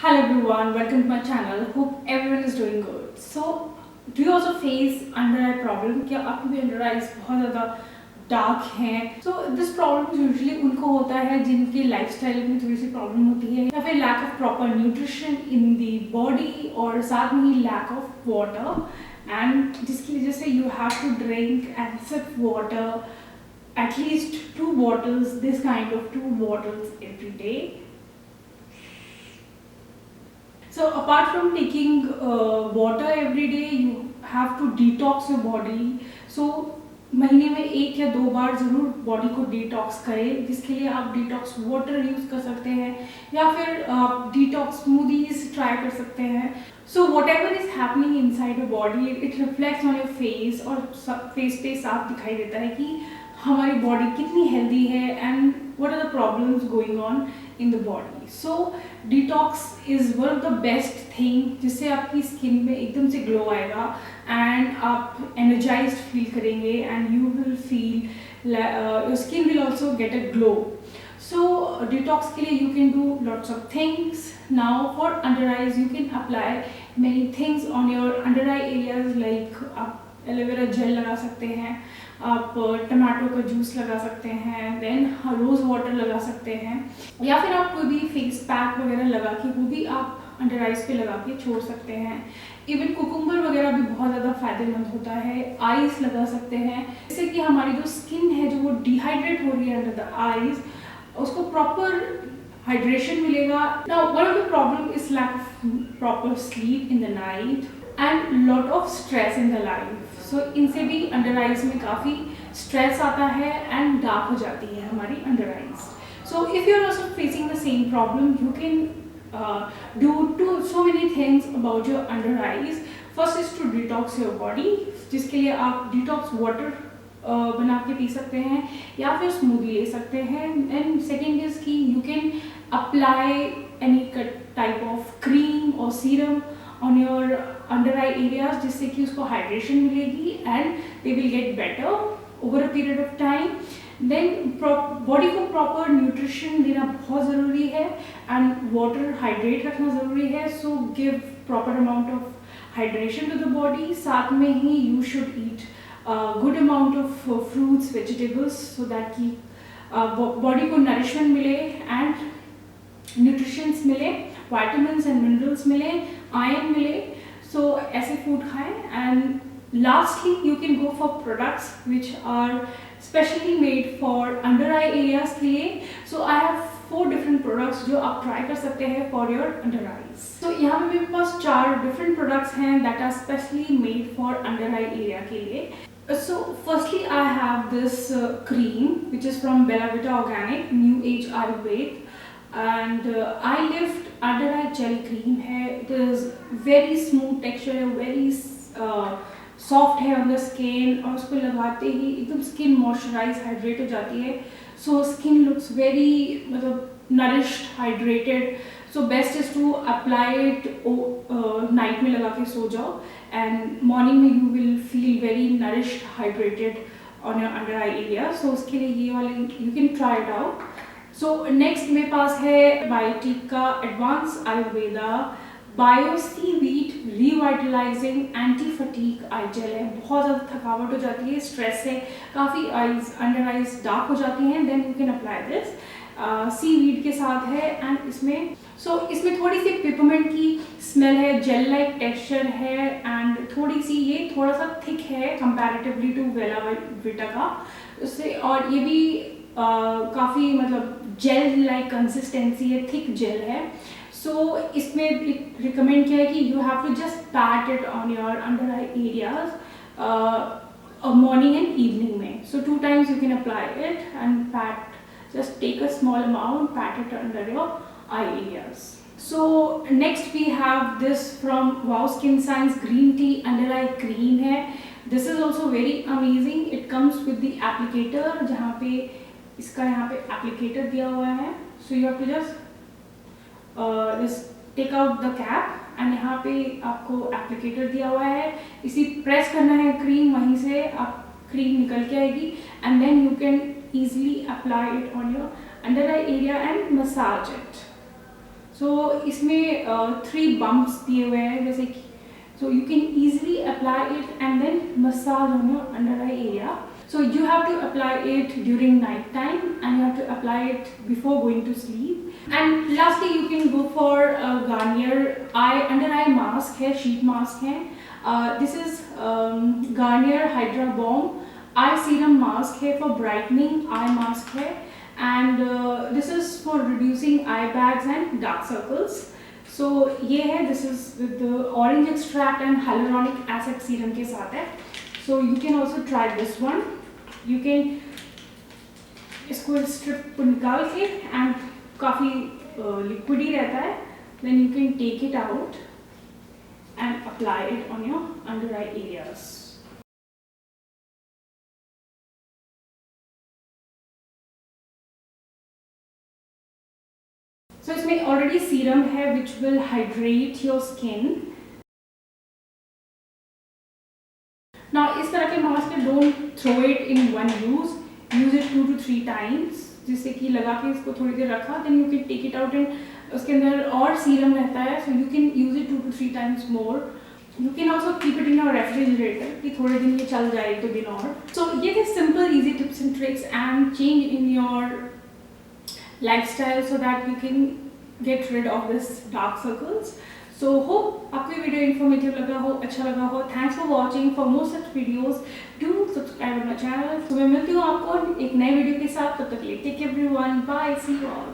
Hello everyone, welcome to my channel. Hope everyone is doing good. So, do you also face under eye problem? क्या आपकी भी under eyes बहुत ज़्यादा dark हैं? So this problem usually उनको होता है जिनकी lifestyle में थोड़ी सी problem होती है या फिर lack of proper nutrition in the body और साथ में ही lack of water and जिसकी वजह से you have to drink and sip water at least 2 bottles, this kind of 2 bottles every day. So apart from taking water every day, you have to detox your body. So महीने में 1 या 2 बार ज़रूर body को detox करें, जिसके लिए आप detox water use कर सकते हैं या फिर आप डिटॉक्स स्मूदीज ट्राई कर सकते हैं. So what ever is happening in side your body it reflects on your face और फेस पे साफ दिखाई देता है कि हमारी बॉडी कितनी हेल्दी है and what are the problems going on in the body. So detox is one of the best thing जिससे आपकी स्किन में एकदम से ग्लो आएगा एंड आप एनर्जाइज्ड फील करेंगे and you will feel your skin will also get a glow. So detox के लिए you can do lots of things. Now for under eyes you can apply many things on your under eye areas like आप aloe vera gel लगा सकते हैं, आप tomato का juice लगा सकते हैं, देन रोज़ वाटर लगा सकते हैं या फिर आप कोई भी फेस पैक वगैरह लगा के वो भी आप अंडर आइज पे लगा के छोड़ सकते हैं. इवन कुकुम्बर वगैरह भी बहुत ज़्यादा फायदेमंद होता है. आइस लगा सकते हैं जिससे कि हमारी जो स्किन है जो वो डिहाइड्रेट हो रही है अंडर द आइज उसको प्रॉपर हाइड्रेशन मिलेगा. Now one of the problem is lack of proper sleep in the night and lot of stress in the life. So इनसे भी अंडर आइज में काफ़ी स्ट्रेस आता है एंड डार्क हो जाती है हमारी under eyes. So if you are also facing the same problem you can do so many things about your under eyes. First is to detox your body, जिसके लिए आप डिटॉक्स वाटर बना के P सकते हैं या फिर स्मूदी ले सकते हैं. एंड सेकेंड इज कि you can apply any type of cream और serum on your under eye areas जिससे कि उसको हाइड्रेशन मिलेगी and they will get better over a period of time. Then body को प्रॉपर न्यूट्रिशन देना बहुत ज़रूरी है एंड वाटर हाइड्रेट रखना ज़रूरी है. So give proper amount of hydration to the body. साथ में ही you should eat good amount of fruits vegetables so that कि बॉडी को नरिशमेंट मिले एंड न्यूट्रिशंस मिले, विटामिन्स एंड मिनरल्स मिले, आयरन मिले. सो ऐसे फूड खाएं. And lastly you can go for products which are specially made for under eye areas के लिए. So I have 4 different products जो आप ट्राई कर सकते हैं फॉर योर अंडर आईज. तो यहाँ पे मेरे पास 4 डिफरेंट प्रोडक्ट्स हैं that are specially made for under eye area के लिए. So firstly I have this cream which is from Bella Vita Organic New Age Ayurveda and eye lift under eye gel cream है. It is very smooth texture है, very soft है on the skin और उसको लगाते ही एकदम skin moisturise hydrate हो जाती है. So skin looks very मतलब nourished, hydrated. So best is to apply it night में लगा के सो जाओ and morning में you will feel very nourished, hydrated on your under eye area. So उसके लिए ये वाले you can try it out. So next मेरे पास है बायोटिक का advance Ayurveda bio seaweed revitalizing anti fatigue eye gel है. बहुत ज़्यादा थकावट हो जाती है, स्ट्रेस से काफ़ी आइज अंडर आइज डार्क हो जाती हैं, then you can apply this. Seaweed के साथ है एंड इसमें थोड़ी सी पिपरमेंट की स्मेल है, जेल लाइक टेक्सचर है एंड थोड़ी सी ये थोड़ा सा थिक है कंपैरेटिवली टू बेला विटा का उससे. और ये भी काफ़ी मतलब जेल लाइक कंसिस्टेंसी है, थिक जेल है. सो इसमें रिकमेंड किया है कि you have to just pat it on your under eye areas morning and evening में. So 2 times you can apply it and pat. Just take a small amount, pat it under your eye areas. So next we have this from Wow Skin Science Green Tea Under Eye Cream है. This is also very amazing. It comes with the applicator जहाँ पे इसका यहाँ पे applicator दिया हुआ है. So you have to just take out the cap and यहाँ पे आपको applicator दिया हुआ है. इसी press करना है क्रीम, वहीं से आप क्रीम निकल के आएगी and then you can easily apply it on your under eye area and massage it. सो इसमें 3 बम्प्स दिए हुए हैं जैसे कि, so you can easily apply it and then massage on your under eye area. So you have to apply it during night time and you have to apply it before going to sleep. And lastly you can go for a Garnier under eye mask है, sheet mask है. This is Garnier Hydra Balm eye serum mask है for brightening eye mask है, and this is for reducing eye bags and dark circles. So ये है, this is with the orange extract and hyaluronic acid serum के साथ है. So you can also try this one. You can इसको strip निकाल के and काफ़ी liquid ही रहता है. Then you can take it out and apply it on your under eye areas. So इसमें already serum है which will hydrate your skin. Now इस तरह के mask don't throw it in one use. Use it 2 to 3 times. जिससे कि लगा के इसको थोड़ी देर रखा, then you can take it out and उसके अंदर और serum रहता है, so you can use it 2 to 3 times more. You can also keep it in your refrigerator कि थोड़े दिन ये चल जाए 1-2 दिन और. So ये थे simple easy tips and tricks and change in your lifestyle so that you can get rid of this dark circles. So hope आपको ये वीडियो informative लगा हो, अच्छा लगा हो. Thanks for watching. For more such videos, do subscribe to my channel. तो मैं मिलती हूँ आपको एक नए वीडियो के साथ. तब तक के लिए take care everyone. Bye. See you all.